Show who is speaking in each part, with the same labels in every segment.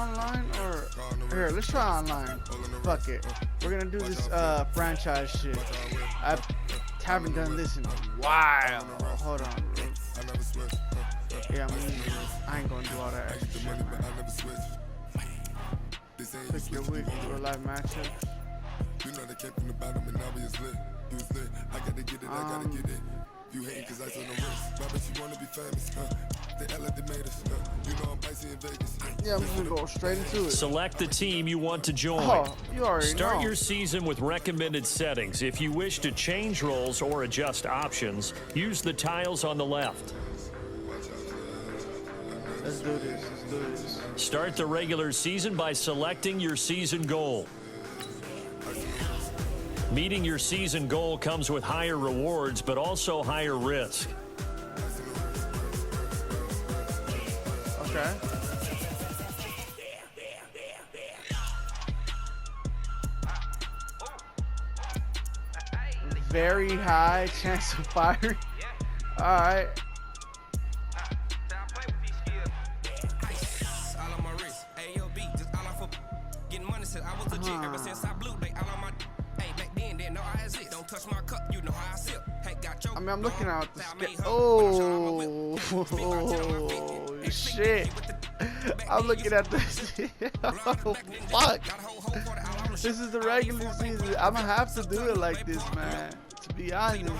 Speaker 1: online or here? Let's try online. Fuck it. We're gonna do this franchise shit. I haven't done this in a while. Hold on. Yeah, I ain't gonna do all that extra shit, man. Pick your week for a live matchup.
Speaker 2: You know they came from the bottom and now we is lit. You was lit. I gotta get it. I gotta get it. You hating cause I on the wrist. Why bet you wanna be famous? They made us. You know I'm icy in Vegas.
Speaker 1: Yeah, I'm just gonna go straight into it.
Speaker 3: Select the team you want to join.
Speaker 1: Oh, you already
Speaker 3: Start
Speaker 1: know.
Speaker 3: your season with recommended settings. If you wish to change roles or adjust options, use the tiles on the left.
Speaker 1: Let's do this. Let's do this.
Speaker 3: Start the regular season by selecting your season goal. Meeting your season goal comes with higher rewards, but also higher risk.
Speaker 1: Okay. Very high chance of firing. All right. I mean, I'm looking at the skip. Oh, shit. I'm looking at this. Oh, fuck. This is the regular season. I'm going to have to do it like this, man. To be honest.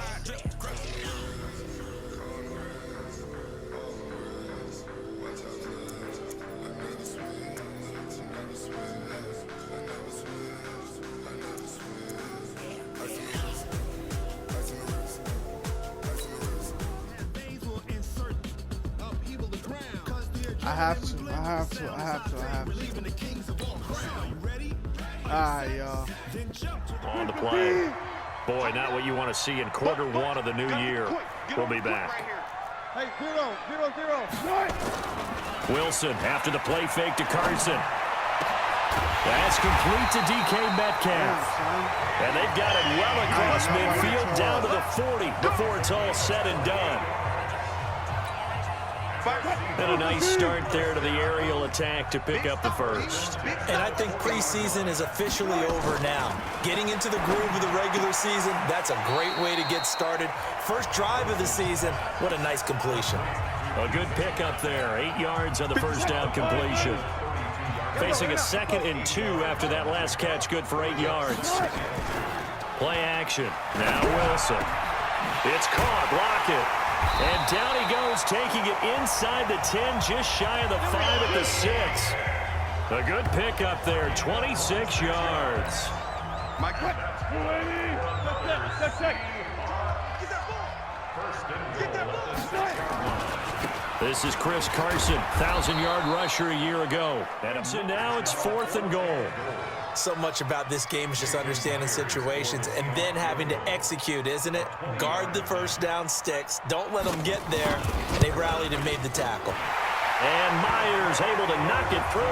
Speaker 1: I have to. Alright, y'all.
Speaker 3: On the play. Boy, not what you want to see in quarter one of the new year. We'll be back.
Speaker 4: Hey, 0-0-0.
Speaker 3: Wilson after the play fake to Carson. That's complete to DK Metcalf. And they've got it well across midfield down to the 40 before it's all said and done. And a nice start there to the aerial attack to pick up the first.
Speaker 5: And I think preseason is officially over now. Getting into the groove of the regular season, that's a great way to get started. First drive of the season, what a nice completion.
Speaker 3: A good pickup there, 8 yards on the first down completion. Facing a 2nd and 2 after that last catch, good for 8 yards. Play action. Now Wilson. It's caught, block it. And down he goes, taking it inside the 10, just shy of the 5 at the 6. A good pickup there, 26 yards. This is Chris Carson, 1,000-yard rusher a year ago. And so now it's 4th and goal.
Speaker 5: So much about this game is just understanding situations and then having to execute, isn't it? Guard the first down sticks. Don't let them get there. And they rallied and made the tackle.
Speaker 3: And Myers able to knock it through.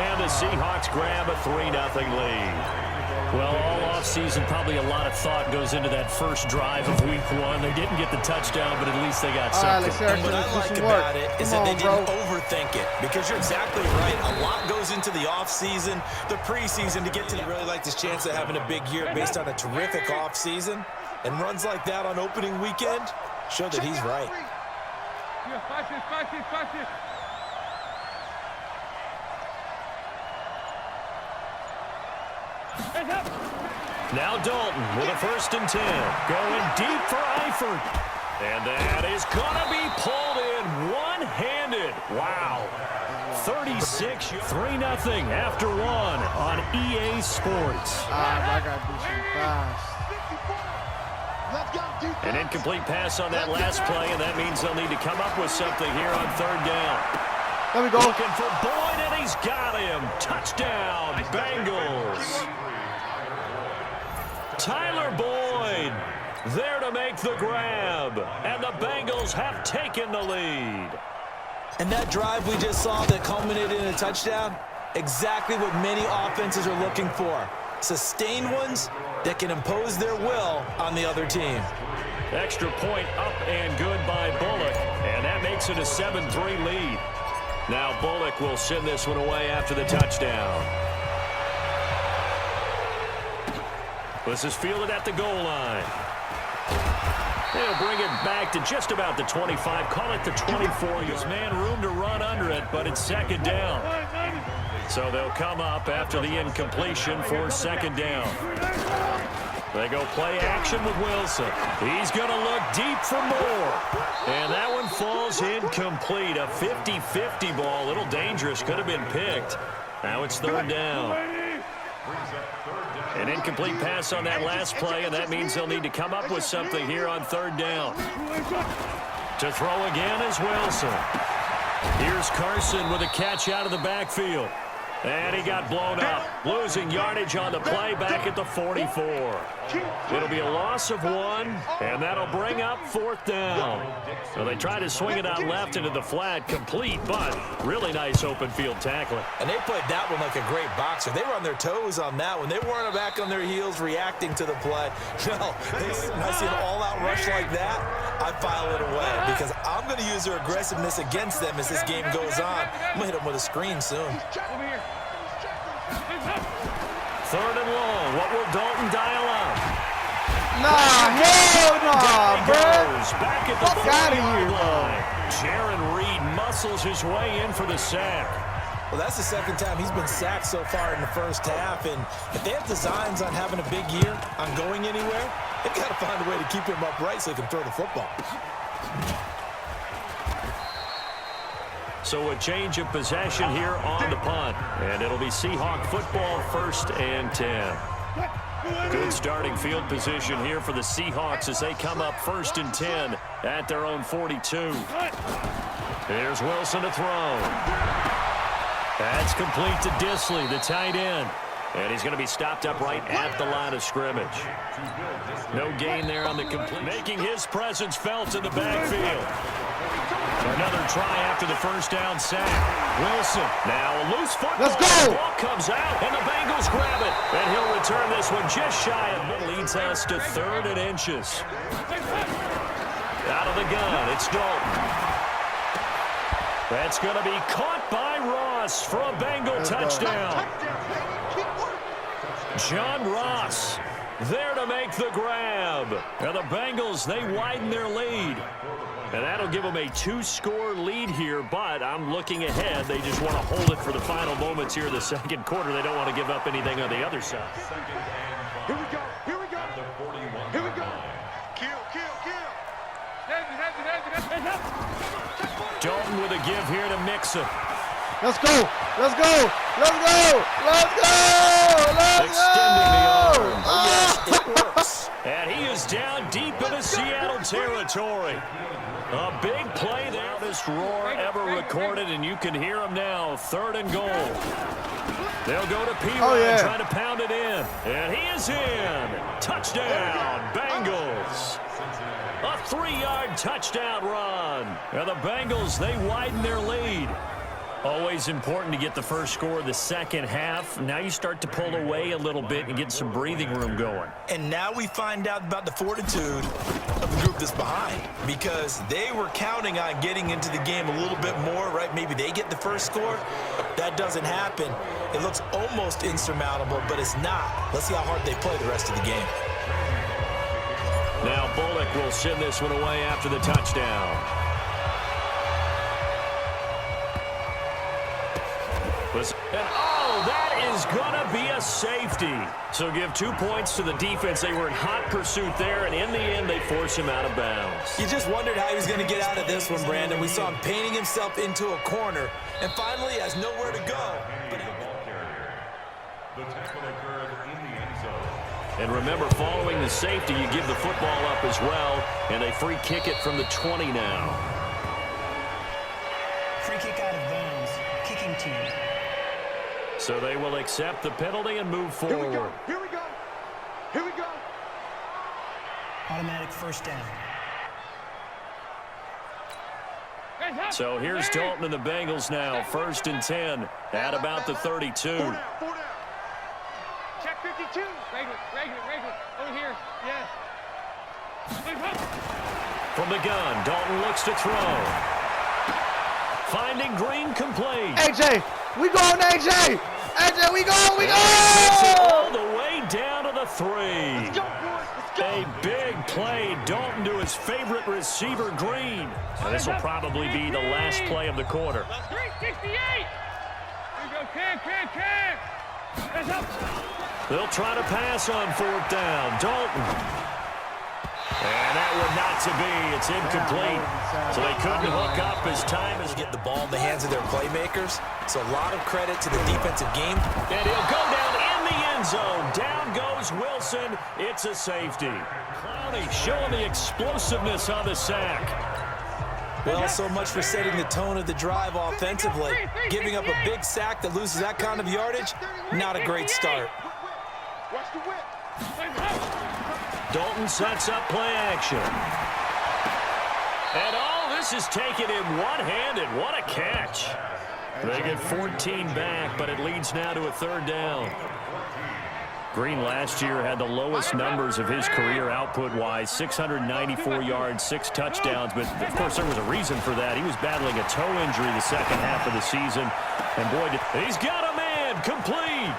Speaker 3: And the Seahawks grab a 3-0 lead. Well, all offseason, probably a lot of thought goes into that first drive of week 1. They didn't get the touchdown, but at least they got something.
Speaker 5: And what I like about it is that they didn't overthink it, because you're exactly right. A lot goes into the offseason, the preseason to get to. Really like his chance of having a big year based on a terrific offseason, and runs like that on opening weekend show that he's right.
Speaker 3: Now Dalton with a 1st and 10. Going deep for Eifert. And that is going to be pulled in one-handed. Wow. 36, 3-0 after 1 on EA Sports.
Speaker 1: I got to do some fast.
Speaker 3: An incomplete pass on that last play, and that means they'll need to come up with something here on 3rd down.
Speaker 1: Let me go.
Speaker 3: Looking for Boyd, and he's got him. Touchdown, Bengals. Tyler Boyd there to make the grab, and the Bengals have taken the lead.
Speaker 5: And that drive we just saw that culminated in a touchdown, exactly what many offenses are looking for. Sustained ones that can impose their will on the other team.
Speaker 3: Extra point up and good by Bullock, and that makes it a 7-3 lead. Now Bullock will send this one away after the touchdown. This is fielded at the goal line. They'll bring it back to just about the 25. Call it the 24. Gives man room to run under it, but it's second down. So they'll come up after the incompletion for second down. They go play action with Wilson. He's going to look deep for more. And that one falls incomplete. A 50-50 ball. A little dangerous. Could have been picked. Now it's third down. An incomplete pass on that last play, and that means they'll need to come up with something here on third down. To throw again is Wilson. Here's Carson with a catch out of the backfield. And he got blown up, losing yardage on the play back at the 44. It'll be a loss of 1, and that'll bring up fourth down. So they try to swing it out left into the flat, complete, but really nice open field tackling.
Speaker 5: And they played that one like a great boxer. They were on their toes on that one. They weren't back on their heels reacting to the play. No, when I see an all-out rush like that, I file it away because I'm going to use their aggressiveness against them as this game goes on. I'm going to hit them with a screen soon.
Speaker 3: Third and long. What will Dalton dial up?
Speaker 1: Nah, hell nah, bro.
Speaker 3: Back at the
Speaker 1: Fuck out of here,
Speaker 3: line. Jaron Reed muscles his way in for the sack.
Speaker 5: Well, that's the second time he's been sacked so far in the first half, and if they have designs on having a big year, on going anywhere, they've got to find a way to keep him upright so he can throw the football.
Speaker 3: So a change of possession here on the punt. And it'll be Seahawk football, 1st and 10. Good starting field position here for the Seahawks as they come up 1st and 10 at their own 42. Here's Wilson to throw. That's complete to Disley, the tight end. And he's going to be stopped up right at the line of scrimmage. No gain there on the complete. Making his presence felt in the backfield. Another try after the first down sack. Wilson, now a loose football.
Speaker 1: Let's go!
Speaker 3: The ball comes out, and the Bengals grab it. And he'll return this one just shy of it. Leads us to 3rd and inches. Out of the gun, it's Dalton. That's going to be caught by Ross for a Bengal touchdown. John Ross there to make the grab. And the Bengals, they widen their lead. And that'll give them a 2-score lead here, but I'm looking ahead. They just want to hold it for the final moments here in the second quarter. They don't want to give up anything on the other side.
Speaker 4: Here we go. Here we go. Here we go. Kill.
Speaker 3: Dalton with a give here to Mixon.
Speaker 1: Let's go. Let's go. Let's go. Let's go. Let's
Speaker 3: Extending the arm.
Speaker 5: Oh, yes, it works.
Speaker 3: And he is down deep into Seattle territory. A big play there. This roar ever recorded, and you can hear him now. 3rd and goal. They'll go to P-Ryan, trying to pound it in. And he is in. Touchdown, Bengals. A 3-yard touchdown run. And the Bengals, they widen their lead. Always important to get the first score of the second half. Now you start to pull away a little bit and get some breathing room going.
Speaker 5: And now we find out about the fortitude of the group that's behind, because they were counting on getting into the game a little bit more, right? Maybe they get the first score. That doesn't happen. It looks almost insurmountable, but it's not. Let's see how hard they play the rest of the game.
Speaker 3: Now Bullock will send this one away after the touchdown. And that is going to be a safety. So give 2 points to the defense. They were in hot pursuit there, and in the end, they force him out of bounds.
Speaker 5: You just wondered how he was going to get out of this one, Brandon. We saw him painting himself into a corner, and finally has nowhere to go.
Speaker 3: And remember, following the safety, you give the football up as well, and they free kick it from the 20 now.
Speaker 6: Free kick out of bounds. Kicking team.
Speaker 3: So they will accept the penalty and move forward.
Speaker 4: Here we go. Here we go.
Speaker 6: Automatic first down.
Speaker 3: So here's Dalton and the Bengals now, 1st and 10 at about the 32.
Speaker 4: 4 down. Check 52. Regular. Over here. Yes.
Speaker 3: From the gun, Dalton looks to throw. Finding Green complete.
Speaker 1: AJ, we going, AJ. AJ, we go, we
Speaker 3: All
Speaker 1: go.
Speaker 3: the way down to the 3.
Speaker 4: Let's go, boys. Let's go.
Speaker 3: A big play. Dalton to his favorite receiver, Green. And this will probably be the last play of the quarter.
Speaker 4: 368. Here you go, Cam. That's up.
Speaker 3: They'll try to pass on 4th down. Dalton. And that would not to be. It's incomplete. So they couldn't hook up as time as
Speaker 5: Get the ball in the hands of their playmakers. So a lot of credit to the defensive game.
Speaker 3: And he'll go down in the end zone. Down goes Wilson. It's a safety. Clowney showing the explosiveness on the sack.
Speaker 5: Well, so much for setting the tone of the drive offensively. Giving up a big sack that loses that kind of yardage, not a great start.
Speaker 4: Watch the whip.
Speaker 3: Dalton sets up play action. And all this is taken in one-handed. What a catch. They get 14 back, but it leads now to a 3rd down. Green last year had the lowest numbers of his career output-wise, 694 yards, 6 touchdowns. But, of course, there was a reason for that. He was battling a toe injury the second half of the season. And, boy, he's got a man complete.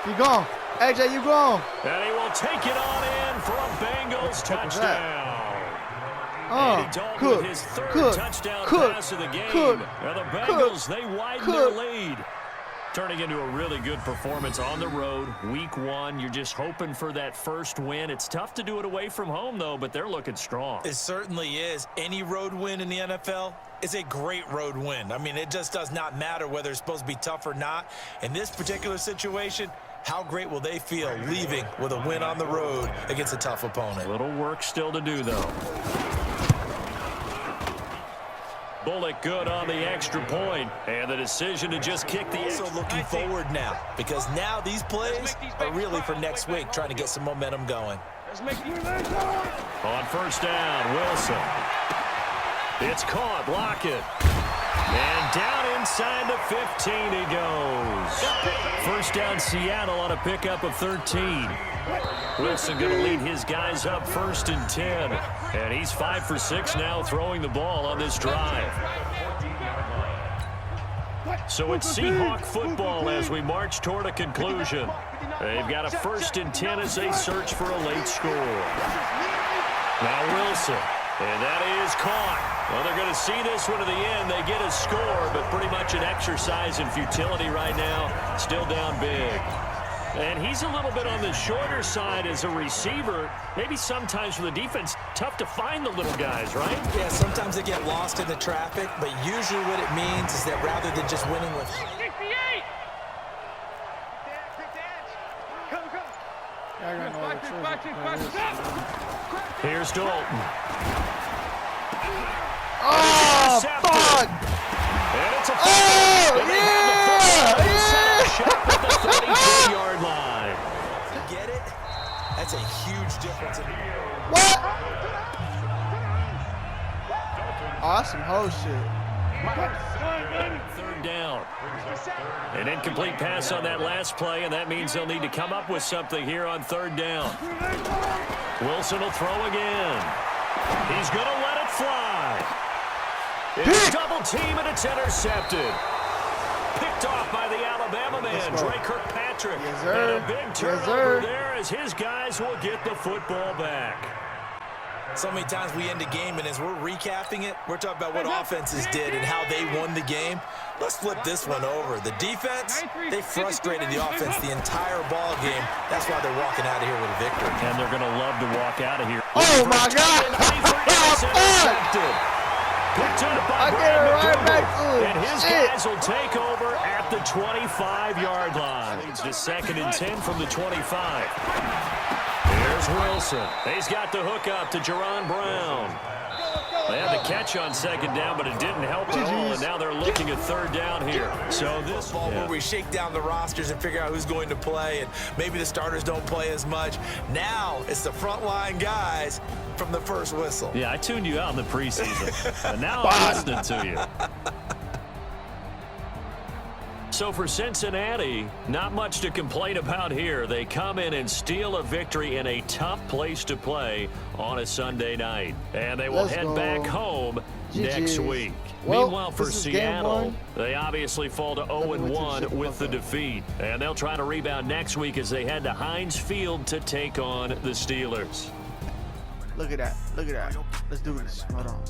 Speaker 1: You go. AJ, you go.
Speaker 3: And he will take it on in for a Bengals touchdown.
Speaker 1: Oh,
Speaker 3: Dalton with his 3rd touchdown pass of the game. Now the Bengals, they widen their lead. Turning into a really good performance on the road. Week 1, you're just hoping for that first win. It's tough to do it away from home, though, but they're looking strong.
Speaker 5: It certainly is. Any road win in the NFL is a great road win. I mean, it just does not matter whether it's supposed to be tough or not. In this particular situation, how great will they feel leaving with a win on the road against a tough opponent?
Speaker 3: A little work still to do, though. Bullock good on the extra point, and the decision to just kick the
Speaker 5: Also looking forward now, because now these plays are really for next week, trying to get some momentum going.
Speaker 4: Let's make these legs
Speaker 3: On 1st down, Wilson. It's caught, Lockett. And down inside the 15 he goes. 1st down, Seattle on a pickup of 13. Wilson going to lead his guys up 1st and 10. And he's 5 for 6 now throwing the ball on this drive. So it's Seahawk football as we march toward a conclusion. They've got a 1st and 10 as they search for a late score. Now Wilson. And that is caught. Well, they're going to see this one to the end. They get a score, but pretty much an exercise in futility right now. Still down big. And he's a little bit on the shorter side as a receiver. Maybe sometimes for the defense, tough to find the little guys, right?
Speaker 5: Yeah, sometimes they get lost in the traffic, but usually what it means is that rather than just winning with...
Speaker 4: 68.
Speaker 3: Here's Dalton.
Speaker 1: Oh, fuck!
Speaker 3: And it's a
Speaker 1: yeah!
Speaker 3: shot at the 32-yard line.
Speaker 5: Get it? That's a huge difference.
Speaker 1: What? Awesome host shit.
Speaker 3: 3rd down. An incomplete pass on that last play, and that means they'll need to come up with something here on 3rd down. Wilson will throw again. He's going to let it fly. It's double team, and it's intercepted. Picked off by the Alabama man, Dre Kirkpatrick.
Speaker 1: Yes, sir.
Speaker 3: And a big
Speaker 1: Yes,
Speaker 3: turnover
Speaker 1: sir.
Speaker 3: there as his guys will get the football back.
Speaker 5: So many times we end a game, and as we're recapping it, we're talking about what offenses did and how they won the game. Let's flip this one over. The defense, they frustrated the offense the entire ball game. That's why they're walking out of here with a victory.
Speaker 3: And they're going to love to walk out of here.
Speaker 1: Oh, my God.
Speaker 3: Picked up by
Speaker 1: I get
Speaker 3: Brad
Speaker 1: it right
Speaker 3: McDougal.
Speaker 1: back to him.
Speaker 3: And his
Speaker 1: Shit.
Speaker 3: guys will take over at the 25-yard line. It's the 2nd and 10 from the 25. Here's Wilson. He's got the hook up to Jerron Brown. They had the catch on 2nd down, but it didn't help at all, and now they're looking at 3rd down here. So this
Speaker 5: Ball where we shake down the rosters and figure out who's going to play, and maybe the starters don't play as much. Now it's the frontline guys from the first whistle.
Speaker 3: Yeah, I tuned you out in the preseason, and now I'm listening to you. So for Cincinnati, not much to complain about here. They come in and steal a victory in a tough place to play on a Sunday night. And they will head back home next week.
Speaker 1: Well,
Speaker 3: Meanwhile, for
Speaker 1: this is game
Speaker 3: Seattle,
Speaker 1: one.
Speaker 3: they obviously fall to 0-1 with the defeat. And they'll try to rebound next week as they head to Heinz Field to take on the Steelers.
Speaker 1: Look at that. Look at that. Let's do this. Hold on.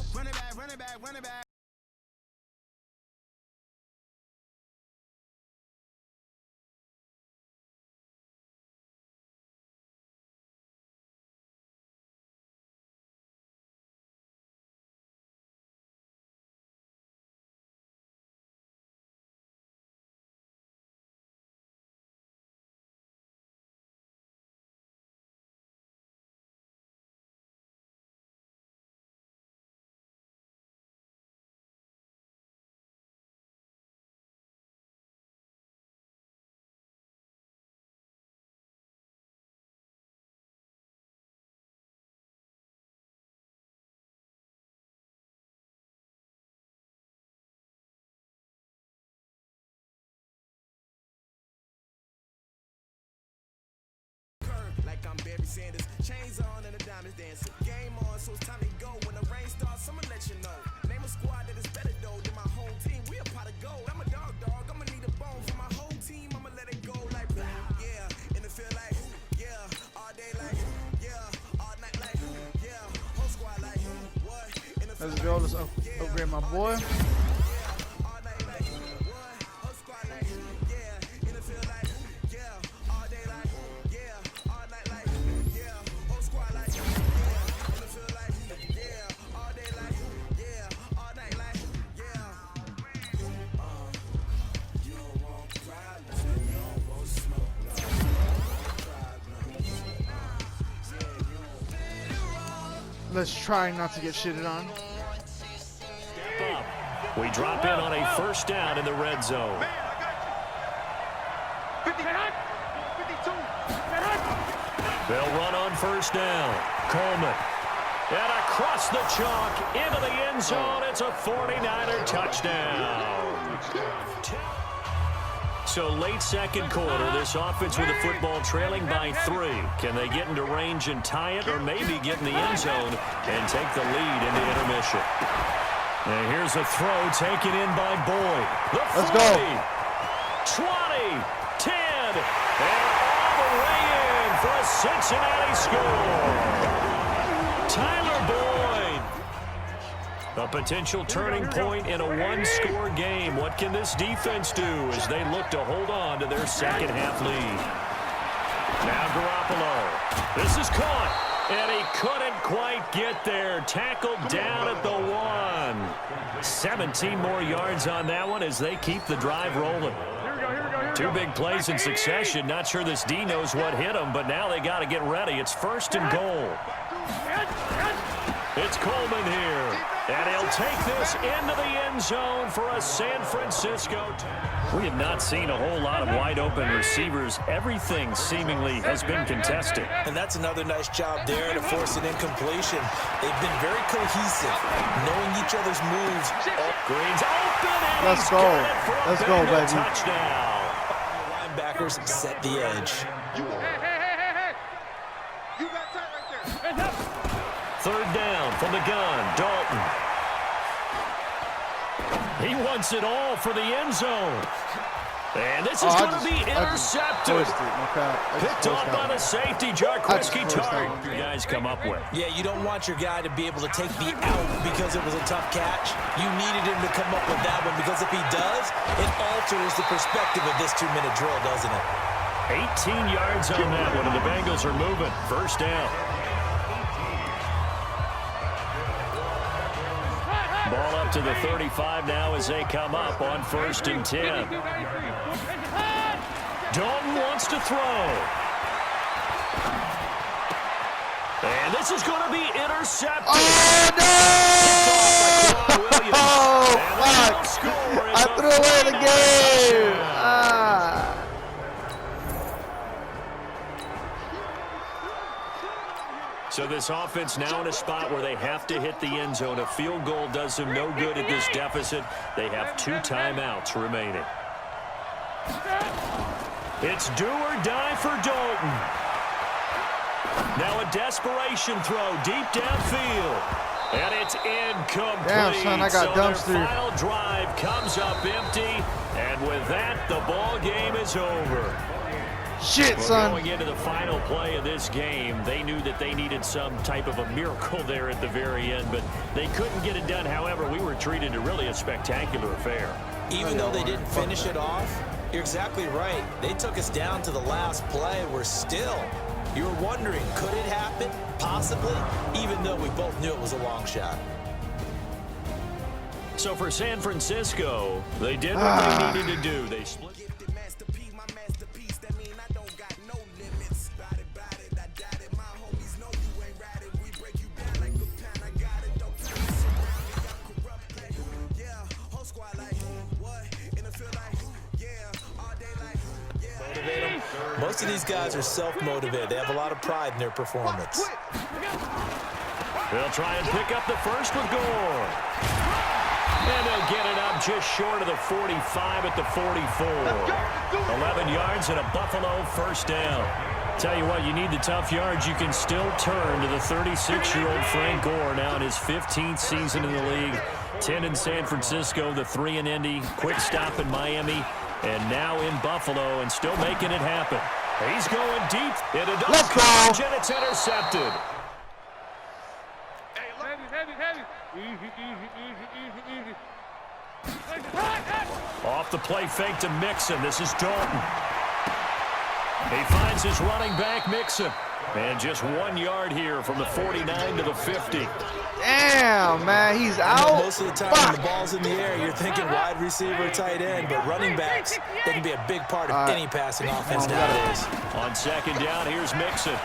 Speaker 7: Sanders, chains on and the diamonds dancing. Game on, so it's time to go. When the rain starts, I'ma let you know. Name a squad that is better though than my home team. We a pot of gold. I'm a dog. I'ma need a bone for my whole team. I'ma let it go like yeah. In the field like yeah. All day like yeah. All night like yeah. Whole squad like what? In the
Speaker 1: Let's go. Let's upgrade my boy. Let's try not to get shitted on.
Speaker 3: We drop in on a first down in the red zone. They'll run on first down. Coleman. And across the chalk into the end zone. It's a 49er touchdown. So late second quarter, this offense with the football trailing by 3. Can they get into range and tie it, or maybe get in the end zone and take the lead into intermission? And here's a throw taken in by Boyd.
Speaker 1: Let's go.
Speaker 3: 20, 10, and all the way in for a Cincinnati score. Tyler Boyd. A potential turning point in a one-score game. What can this defense do as they look to hold on to their second-half lead? Now Garoppolo. This is caught, and he couldn't quite get there. Tackled down at the 1. 17 more yards on that one as they keep the drive rolling. Two big plays in succession. Not sure this D knows what hit him, but now they got to get ready. It's first and goal. It's Coleman here, and he'll take this into the end zone for a San Francisco. We have not seen a whole lot of wide-open receivers. Everything seemingly has been contested.
Speaker 5: And that's another nice job there to force an incompletion. They've been very cohesive, knowing each other's moves.
Speaker 3: Green's open, and
Speaker 1: Let's go. Let's go, baby.
Speaker 3: Touchdown.
Speaker 5: Linebackers set the edge.
Speaker 4: You got tight right there.
Speaker 3: Third down from the gun, Dalton. He wants it all for the end zone. And this is going to be intercepted. Picked off by the safety, Jarquiski Tartt. You guys come up with.
Speaker 5: Yeah, you don't want your guy to be able to take the out because it was a tough catch. You needed him to come up with that one because if he does, it alters the perspective of this 2-minute drill, doesn't it?
Speaker 3: 18 yards on that one, and the Bengals are moving. First down. Ball up to the 35 now as they come up on first and 10. Dalton wants to throw. And this is going to be intercepted.
Speaker 1: Oh, no! Oh, fuck. I threw away the game. Ah.
Speaker 3: So this offense now in a spot where they have to hit the end zone. A field goal does them no good at this deficit. They have 2 timeouts remaining. It's do or die for Dalton. Now a desperation throw deep downfield. And it's incomplete.
Speaker 1: Damn, son, I got dumpstered.
Speaker 3: Their final drive comes up empty, and with that, the ball game is over.
Speaker 1: Shit,
Speaker 3: Well,
Speaker 1: son.
Speaker 3: going into the final play of this game, they knew that they needed some type of a miracle there at the very end, but they couldn't get it done. However, we were treated to really a spectacular affair.
Speaker 5: Even though they didn't finish it off, you're exactly right. They took us down to the last play. We're still, you were wondering, could it happen? Possibly, even though we both knew it was a long shot.
Speaker 3: So for San Francisco, they did what they needed to do. They split.
Speaker 5: Most of these guys are self-motivated. They have a lot of pride in their performance.
Speaker 3: They'll try and pick up the first with Gore. And they'll get it up just short of the 45 at the 44. 11 yards and a Buffalo first down. Tell you what, you need the tough yards. You can still turn to the 36-year-old Frank Gore now in his 15th season in the league. 10 in San Francisco, the 3 in Indy, quick stop in Miami, and now in Buffalo and still making it happen. He's going deep into double coverage, and it's intercepted. Off the play fake to Mixon. This is Dalton. He finds his running back, Mixon. And just 1 yard here from the 49 to the 50.
Speaker 1: Damn, man, he's out.
Speaker 5: Most of the time when the ball's in the air, you're thinking wide receiver, tight end, but running backs, they can be a big part of any passing offense nowadays.
Speaker 3: On second down, here's Mixon.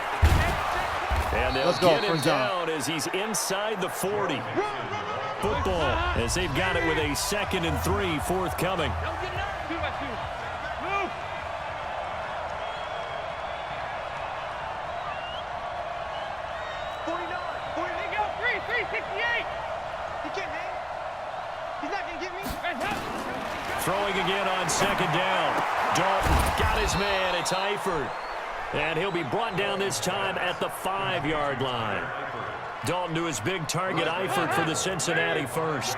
Speaker 3: And they'll get him down as he's inside the 40. Football as they've got it with a 2nd and 3 forthcoming. Throwing again on second down. Dalton got his man. It's Eifert. And he'll be brought down this time at the 5-yard line. Dalton to his big target, Eifert for the Cincinnati first.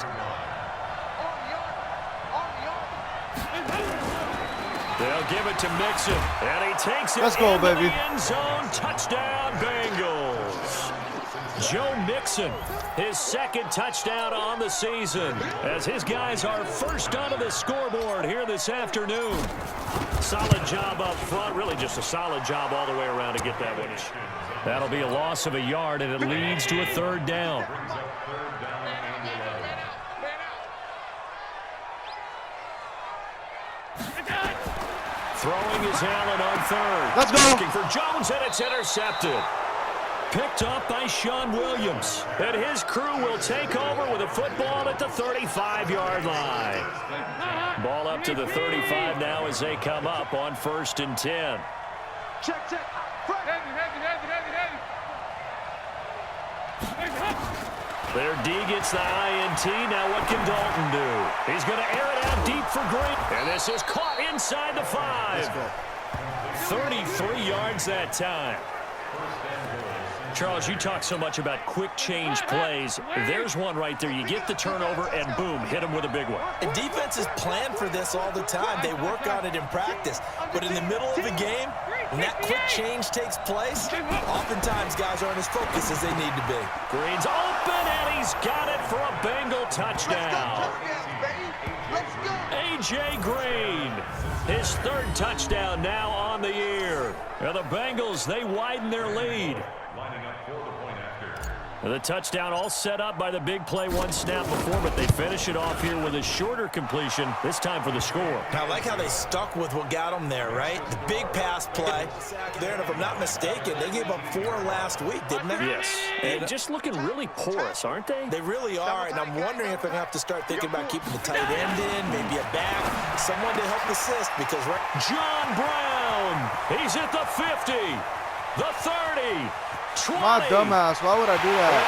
Speaker 3: They'll give it to Mixon. And he takes it into the end zone. Touchdown, Bengals. Joe Mixon, his 2nd touchdown on the season, as his guys are first onto the scoreboard here this afternoon. Solid job up front, really just a solid job all the way around to get that one. That'll be a loss of a yard, and it leads to a 3rd down. Throwing is Allen on 3rd.
Speaker 1: Let's go.
Speaker 3: Looking for Jones, and it's intercepted. Picked up by Sean Williams. And his crew will take over with a football at the 35-yard line. Ball up to the 35 now as they come up on 1st and 10.
Speaker 4: Check.
Speaker 3: There, D gets the INT. Now what can Dalton do? He's going to air it out deep for Green. And this is caught inside the 5. 33 yards that time. Charles, you talk so much about quick change plays. There's one right there. You get the turnover, and boom, hit him with a big one.
Speaker 5: And defenses plan for this all the time. They work on it in practice. But in the middle of the game, when that quick change takes place, oftentimes guys aren't as focused as they need to be.
Speaker 3: Green's open, and he's got it for a Bengal touchdown. A.J. Green, his 3rd touchdown now on the year. Now the Bengals, they widen their lead. The touchdown all set up by the big play 1 snap before, but they finish it off here with a shorter completion, this time for the score.
Speaker 5: I like how they stuck with what got them there, right? The big pass play there, and if I'm not mistaken, they gave up 4 last week, didn't they?
Speaker 3: Yes. And just looking really porous, aren't they?
Speaker 5: They really are, and I'm wondering if they're going to have to start thinking about keeping the tight end in, maybe a back, someone to help assist, because
Speaker 3: John Brown, he's at the 50, the 30, 20.
Speaker 1: My dumbass, why would I do that?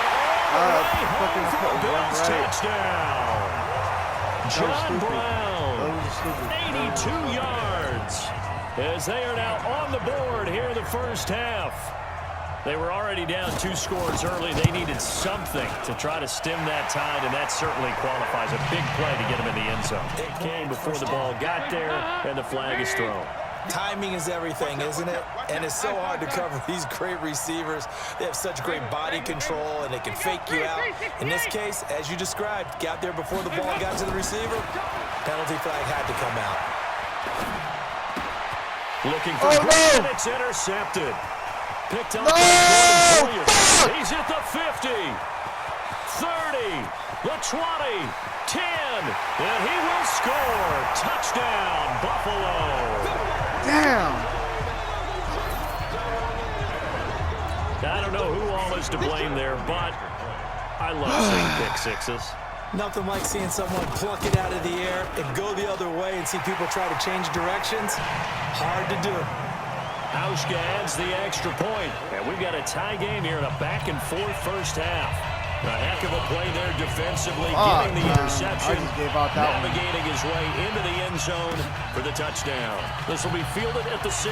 Speaker 3: Fucking Bills touchdown. John Brown, 82 yards, as they are now on the board here in the first half. They were already down 2 scores early. They needed something to try to stem that tide, and that certainly qualifies. A big play to get them in the end zone. It came before the ball got there, and the flag is thrown.
Speaker 5: Timing is everything, isn't it? And it's so hard to cover these great receivers. They have such great body control, and they can fake you out. In this case, as you described, got there before the ball got to the receiver. Penalty flag had to come out.
Speaker 3: Looking for and it's intercepted. Picked up by Gordon Poyer. He's at the 50, 30, the 20, 10, and he will score. Touchdown, Buffalo.
Speaker 1: Damn.
Speaker 3: I don't know who all is to blame there, but I love seeing pick sixes.
Speaker 5: Nothing like seeing someone pluck it out of the air and go the other way and see people try to change directions. Hard to do.
Speaker 3: Hauschka adds the extra point, and we've got a tie game here in a back-and-forth first half. A heck of a play there defensively, getting the interception, navigating his way into the end zone for the touchdown. This will be fielded at the 6.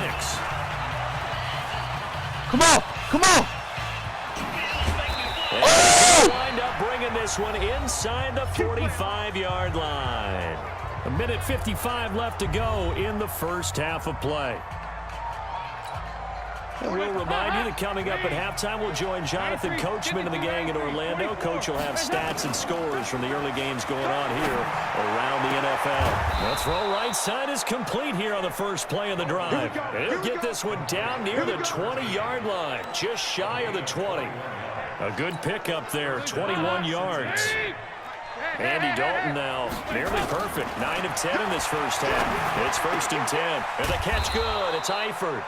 Speaker 1: Come on, come on.
Speaker 3: And he lined up bringing this one inside the 45-yard line. 1:55 left to go in the first half of play. And we'll remind you that coming up at halftime, we'll join Jonathan Coachman and the gang in Orlando. Coach will have stats and scores from the early games going on here around the NFL. The throw right side is complete here on the first play of the drive. He'll get this one down near the 20-yard line, just shy of the 20. A good pickup there, 21 yards. Andy Dalton now nearly perfect, 9 of 10 in this first half. It's 1st and 10, and the catch good. It's Eifert.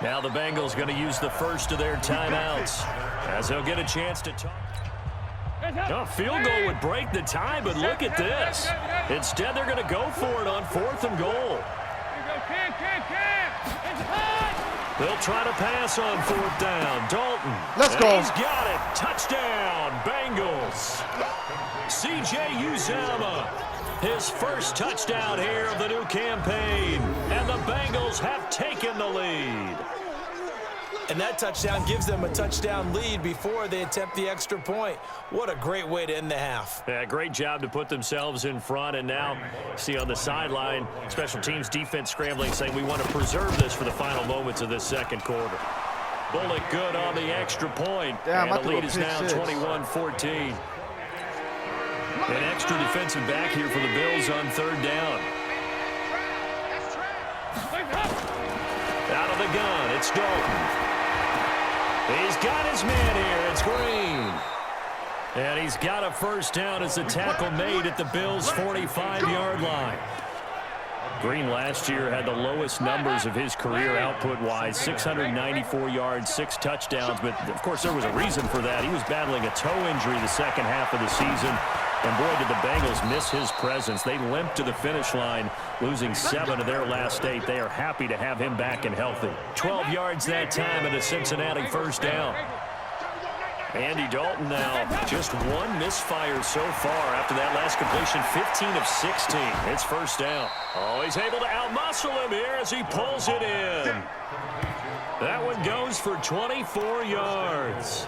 Speaker 3: Now the Bengals going to use the first of their timeouts as they'll get a chance to talk. A field goal would break the tie, but look at this. Instead, they're going to go for it on 4th and goal. They'll try to pass on 4th down. Dalton.
Speaker 1: Let's go.
Speaker 3: He's got it. Touchdown, Bengals. C.J. Uzomah. His first touchdown here of the new campaign. And the Bengals have taken the lead.
Speaker 5: And that touchdown gives them a touchdown lead before they attempt the extra point. What a great way to end the half.
Speaker 3: Yeah, great job to put themselves in front. And now, see on the sideline, special teams defense scrambling, saying we want to preserve this for the final moments of this second quarter. Bullock good on the extra point.
Speaker 1: Damn,
Speaker 3: and the lead is now 21-14. An extra defensive back here for the Bills on 3rd down. Out of the gun, it's Dalton. He's got his man here. It's Green. And he's got a first down as the tackle made at the Bills' 45-yard line. Green last year had the lowest numbers of his career output-wise, 694 yards, 6 touchdowns. But, of course, there was a reason for that. He was battling a toe injury the second half of the season. And, boy, did the Bengals miss his presence. They limped to the finish line, losing 7 of their last 8. They are happy to have him back and healthy. 12 yards that time and a Cincinnati first down. Andy Dalton now just 1 misfire so far after that last completion, 15 of 16. It's first down. Oh, he's able to outmuscle him here as he pulls it in. That one goes for 24 yards.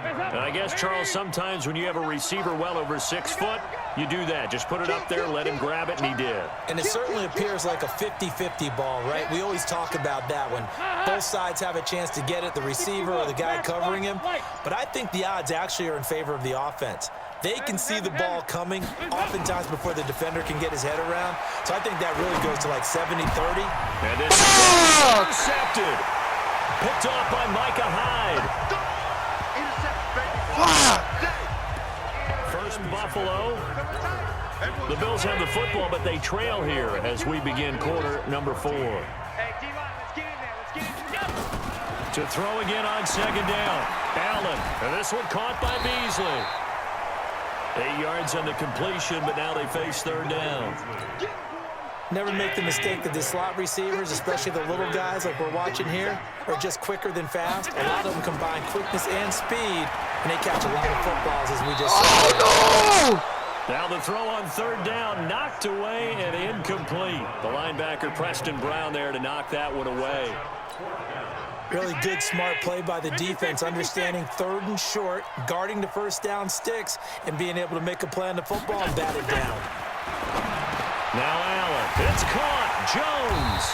Speaker 3: And I guess, Charles, sometimes when you have a receiver well over 6 foot, you do that. Just put it up there, let him grab it, and he did.
Speaker 5: And it certainly appears like a 50-50 ball, right? We always talk about that when both sides have a chance to get it, the receiver or the guy covering him. But I think the odds actually are in favor of the offense. They can see the ball coming oftentimes before the defender can get his head around. So I think that really goes to like 70-30.
Speaker 3: And this is intercepted. Picked off by Micah Hyde. First Buffalo. The Bills have the football, but they trail here as we begin quarter number 4. To throw again on 2nd down. Allen. And this one caught by Beasley. 8 yards on the completion, but now they face 3rd down.
Speaker 5: Never make the mistake that the slot receivers, especially the little guys like we're watching here, are just quicker than fast. A lot of them combine quickness and speed, and they catch a lot of footballs, as we just saw.
Speaker 1: Oh, no!
Speaker 3: Now the throw on third down, knocked away and incomplete. The linebacker, Preston Brown, there to knock that one away.
Speaker 5: Really good, smart play by the defense, understanding third and short, guarding the first down sticks, and being able to make a play on the football and bat it down.
Speaker 3: Now Allen, it's caught, Jones.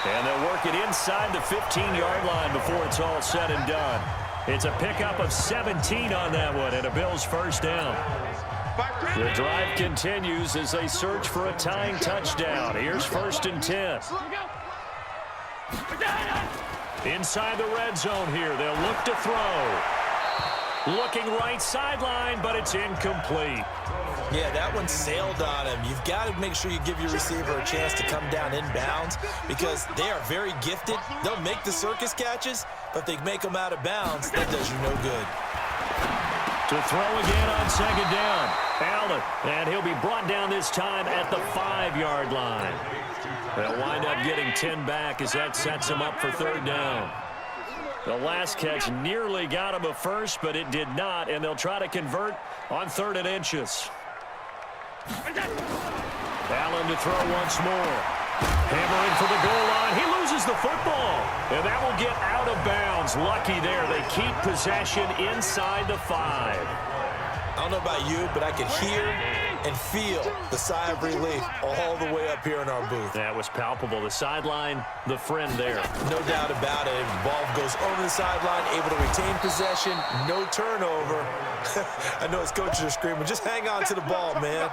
Speaker 3: And they'll work it inside the 15-yard line before it's all said and done. It's a pickup of 17 on that one and a Bills first down. The drive continues as they search for a tying touchdown. Here's 1st and 10. Inside the red zone here, they'll look to throw. Looking right sideline, but it's incomplete.
Speaker 5: Yeah, that one sailed on him. You've got to make sure you give your receiver a chance to come down inbounds because they are very gifted. They'll make the circus catches, but if they make them out of bounds, that does you no good.
Speaker 3: To throw again on 2nd down. Allen, and he'll be brought down this time at the 5-yard line. They'll wind up getting 10 back as that sets him up for 3rd down. The last catch nearly got him a first, but it did not, and they'll try to convert on 3rd and inches. Allen to throw once more. Hammering for the goal line. He loses the football, and that will get out of bounds. Lucky there. They keep possession inside the 5.
Speaker 5: I don't know about you, but I could hear and feel the sigh of relief all the way up here in our booth.
Speaker 3: That was palpable. The sideline, the friend there.
Speaker 5: No doubt about it. Ball goes over the sideline, able to retain possession, no turnover. I know his coaches are screaming, just hang on to the ball, man.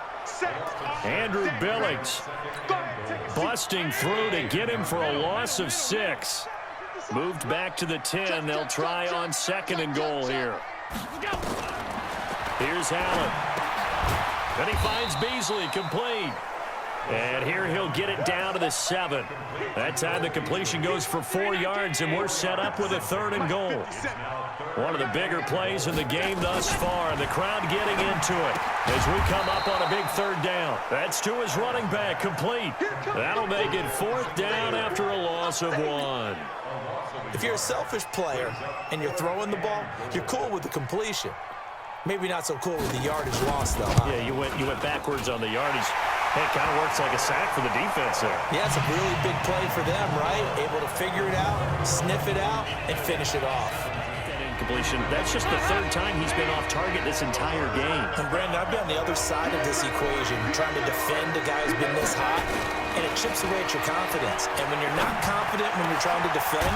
Speaker 3: Andrew Billings busting through to get him for a loss of 6. Moved back to the 10. They'll try on 2nd and goal here. Here's Allen. Then he finds Beasley, complete. And here he'll get it down to the 7. That time the completion goes for 4 yards, and we're set up with a 3rd and goal. One of the bigger plays in the game thus far, and the crowd getting into it as we come up on a big 3rd down. That's to his running back, complete. That'll make it 4th down after a loss of 1.
Speaker 5: If you're a selfish player and you're throwing the ball, you're cool with the completion. Maybe not so cool with the yardage loss, though, huh?
Speaker 3: Yeah, you went backwards on the yardage. Hey, it kind of works like a sack for the defense there.
Speaker 5: Yeah, it's a really big play for them, right? Able to figure it out, sniff it out, and finish it off.
Speaker 3: That incompletion, that's just the 3rd time he's been off target this entire game.
Speaker 5: And, Brandon, I've been on the other side of this equation, trying to defend a guy who's been this hot, and it chips away at your confidence. And when you're not confident when you're trying to defend,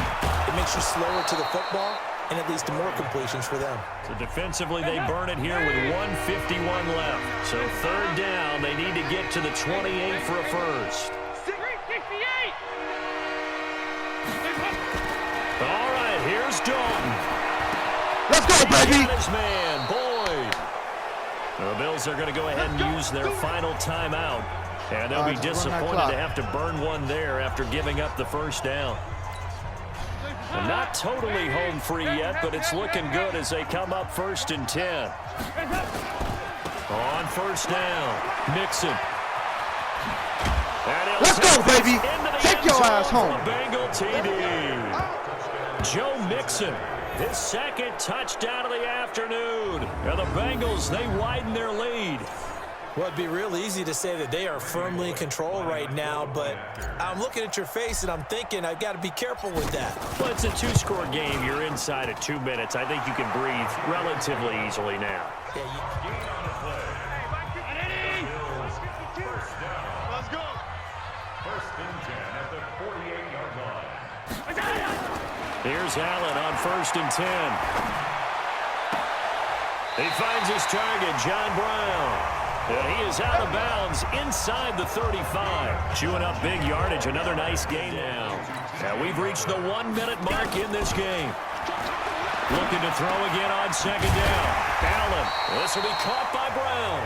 Speaker 5: it makes you slower to the football, and it leads to more completions for them.
Speaker 3: So defensively, they burn it here with 1:51 left. So 3rd down, they need to get to the 28 for a first.
Speaker 4: 368.
Speaker 3: All right, here's Dalton.
Speaker 1: Let's go, baby!
Speaker 3: Got his man, Boyd. The Bills are going to go ahead and use their final timeout. And they'll be disappointed to have to burn one there after giving up the first down. Well, not totally home free yet, but it's looking good as they come up 1st and 10. On 1st down, Mixon.
Speaker 1: Let's go, baby! Take your ass home.
Speaker 3: Bengal TD. Joe Mixon, his 2nd touchdown of the afternoon. And the Bengals, they widen their lead.
Speaker 5: Well, it'd be real easy to say that they are firmly in control right now, but I'm looking at your face and I'm thinking I've got to be careful with that.
Speaker 3: Well, it's a 2-score game. You're inside of 2 minutes. I think you can breathe relatively easily now.
Speaker 4: Let's go.
Speaker 8: 1st and 10 at the 48-yard line.
Speaker 3: Here's Allen on 1st and 10. He finds his target, John Brown. And he is out of bounds inside the 35. Chewing up big yardage. Another nice gain now. Now we've reached the 1-minute mark in this game. Looking to throw again on 2nd down. Allen. This will be caught by Brown.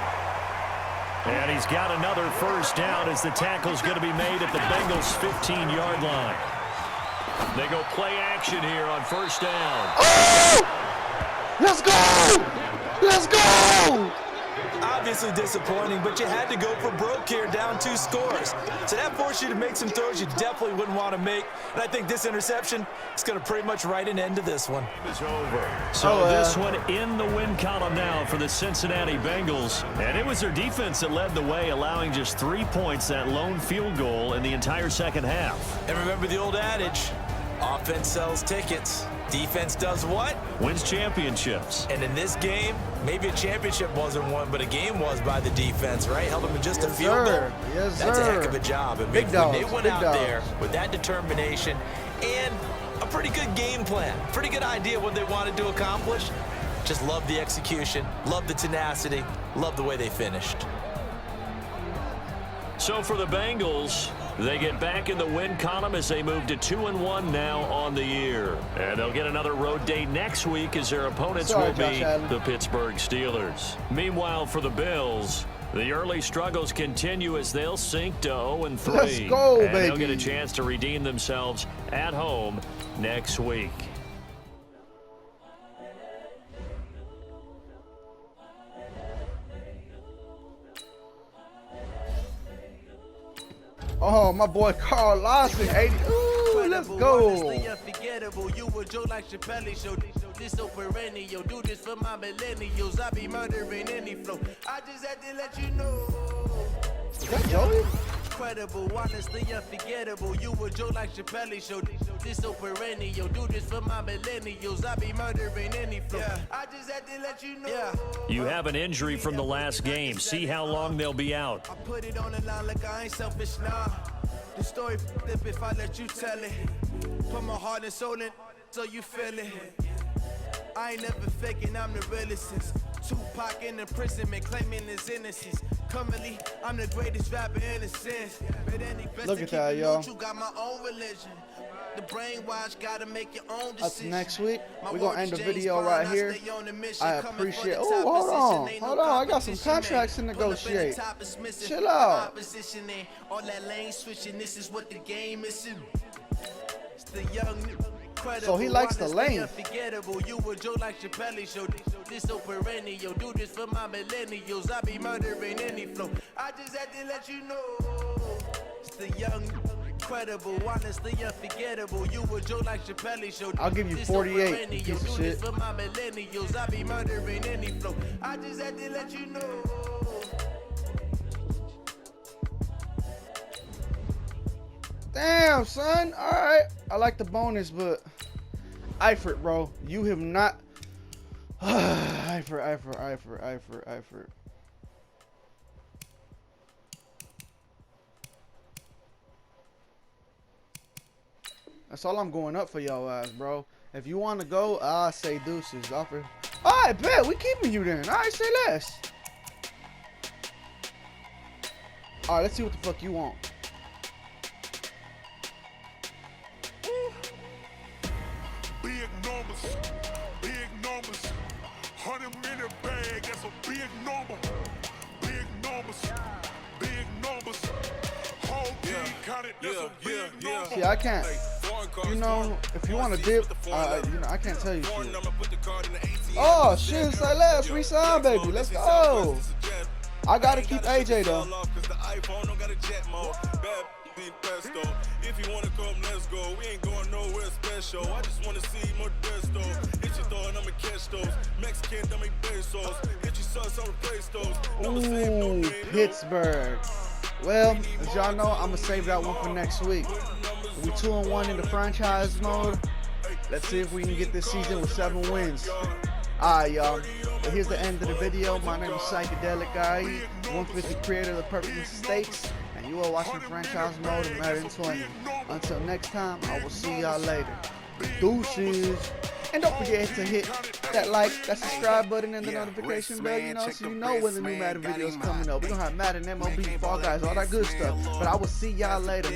Speaker 3: And he's got another first down as the tackle's going to be made at the Bengals' 15-yard line. They go play action here on 1st down.
Speaker 1: Oh! Let's go! Let's go!
Speaker 5: Obviously disappointing, but you had to go for broke here, down 2 scores. So that forced you to make some throws you definitely wouldn't want to make. And I think this interception is going to pretty much write an end to this one.
Speaker 3: It's over. So this one in the win column now for the Cincinnati Bengals. And it was their defense that led the way, allowing just 3 points, that lone field goal in the entire second half.
Speaker 5: And remember the old adage, offense sells tickets. Defense does what?
Speaker 3: Wins championships.
Speaker 5: And in this game, maybe a championship wasn't won, but a game was by the defense, right? Held them to just a field goal.
Speaker 1: Yes,
Speaker 5: That's
Speaker 1: sir.
Speaker 5: a heck of a job. And
Speaker 1: Big
Speaker 5: when
Speaker 1: dogs,
Speaker 5: they went
Speaker 1: big
Speaker 5: out
Speaker 1: dogs.
Speaker 5: there with that determination and a pretty good game plan, pretty good idea what they wanted to accomplish, just love the execution, love the tenacity, love the way they finished.
Speaker 3: So for the Bengals, they get back in the win column as they move to 2-1 now on the year. And they'll get another road day next week as their opponents will be the Pittsburgh Steelers. Meanwhile, for the Bills, the early struggles continue as they'll sink to 0-3.
Speaker 1: Let's go,
Speaker 3: and
Speaker 1: baby.
Speaker 3: they'll get a chance to redeem themselves at home next week.
Speaker 1: Oh, my boy Carl Lawson, 80. Ooh, let's go.
Speaker 7: You were Joe like Chappelle show. This so perennial. Do this for my millennials. I be murdering any flow. I just had to let you know.
Speaker 1: Is that Joey?
Speaker 7: Incredible, honestly unforgettable. You were Joe like Chappelle show. This so perennial. Do this for my millennials. I be murdering any flow. I just had to let you know.
Speaker 3: You have an injury from the last game. See how long they'll be out.
Speaker 7: I put it on the line like I ain't selfish, nah. The story flip if I let you tell it. Put my heart and soul in so you feel it. I ain't never faking, I'm the realest since Tupac in imprisonment, claiming his innocence. Currently, I'm the greatest rapper in a sense.
Speaker 1: Look at that, y'all.
Speaker 7: You got my own religion. The brainwash gotta make your own decision.
Speaker 1: That's next week. We're going to end the video right here. I appreciate. Oh, hold on. I got some contracts to negotiate. Chill out.
Speaker 7: All that lane switching, this is what the game is. It's the young.
Speaker 1: So he likes the lane.
Speaker 7: You were Joe like Chappelle show. This so perennial. Do this for my millennials. I be murdering any flow. I just had to let you know. It's the young. Incredible, honestly unforgettable. You were Joe like Chappelle show.
Speaker 1: I'll give you 48, you piece of shit.
Speaker 7: For my millennials, I be murdering any flow. I just had to let you know.
Speaker 1: Damn, son. All right. I like the bonus, but Eifert, bro, you have not. Eifert. That's all I'm going up for y'all ass, bro. If you want to go, I'll say deuces. Offer. All right, bet. We keeping you then. All right, say less. All right, let's see what the fuck you want.
Speaker 2: Big numbers, big numbers. 100-minute bag, that's a big number. Big numbers, big numbers. Whole team counted, that's a big number.
Speaker 1: See, I can't. You know, if you want to dip, you know, I can't tell you shit. Oh shit, say less, resign, baby. Let's go. I gotta keep AJ though.
Speaker 2: If you wanna come, let's go. We ain't going nowhere special. I just wanna see more desto. Hit your throw and I'ma catch those. Mexican, don't make pesos. Hit your sauce, I'll replace those.
Speaker 1: Ooh, Pittsburgh. Well, as y'all know, I'm gonna save that one for next week. We 2-1 in the franchise mode. Let's see if we can get this season with 7 wins. Alright, y'all. But here's the end of the video. My name is SykadelikIE, 150 creator of the perfect mistakes, and you are watching franchise mode of Madden 20. Until next time, I will see y'all later. Deuces. And don't forget to hit that like, that subscribe button, and the notification bell, you know, so you know when the new Madden videos coming up. We're gonna have Madden, MLB, Fall Guys, all that good stuff. But I will see y'all later.